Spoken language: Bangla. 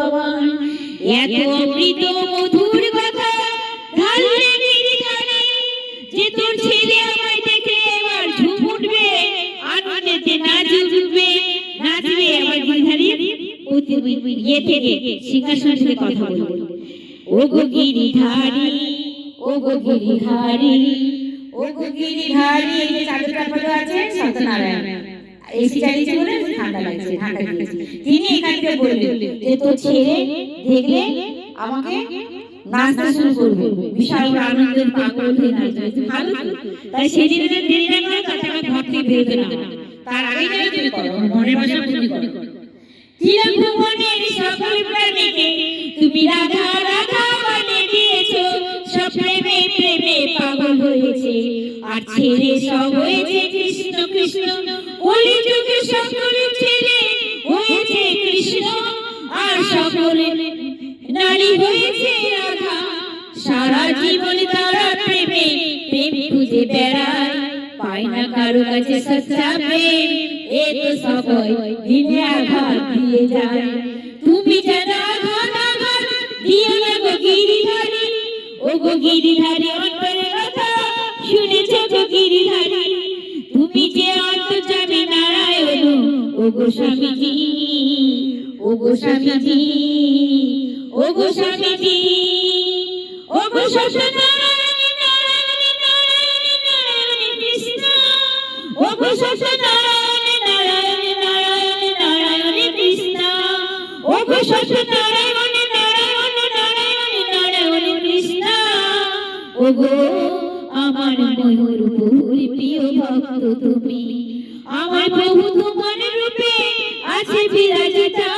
আমার এত অমৃত মধুর কথা ঢালবে গিরিধারে যে তোর ছেলে আমায় দেখে এবার ঝুম উঠবে আনন্দেতে নাচবে আমার গিরিধারী ইয়ে থেকে সিংহাসন থেকে কথা বলবে ও গো গিরিধারী ও গো গিরিধারী ও গো গিরিধারী যে চাদরটা পড়ে আছে সত্যনারায়ণ এসি চালিয়েছে বলে ঠান্ডা লাগছে ঠান্ডা দিয়েছে তিনি এখান থেকে বললেন যে তোর ছেলে দেখলে আমাকে নাচতে শুরু করবে বিশাল আনন্দের পাগল হয়ে নাচবে ভালো তাই সেদিন দেরি না করে তাকে ঘর থেকে বেরোতে না তার আগে যেন তুমি করো মনের ভাষা তুমি করো ত্রিভুবনের সকল প্রাণীকে তুমি রাধা রাধা বলে দিয়েছো সব প্রেমে প্রেমে পাগল হয়েছে আর ছেলে সব হয়েছে কৃষ্ণ কৃষ্ণ কলি যুগে সকল ছেলে হয়েছে কৃষ্ণ আর সকল নারী হয়েছে রাধা সারা জীবন তারা প্রেমে প্রেম খুঁজে বেড়ায় পায় না কারো কাছে সচ্চা প্রেম এ তো সবাই দিনে আঘাত দিয়ে যায় তুমি জানা আঘাত দিও না গো গিরিধারী ও গো গিরিধারী অন্তরের কথা শুনেছো গো গিরিধারী তুমি যে অন্তর্যামী নারায়ণ ও গো স্বামীজি ও গো স্বামীজি ও গো স্বামীজি ও গো সত্যনারায়ণ নারায়ণ নারায়ণ নারায়ণ কৃষ্ণ ও গো সত্যনারায়ণ নারায়ণ নারায়ণ নারায়ণ কৃষ্ণ ও গো সত্যনারায়ণ নারায়ণ নারায়ণ নারায়ণ কৃষ্ণ ও গো আমার ময়ূরপুর প্রিয় ভক্ত তুমি আমার প্রভু তোমার রূপে আছে বিরাজিতা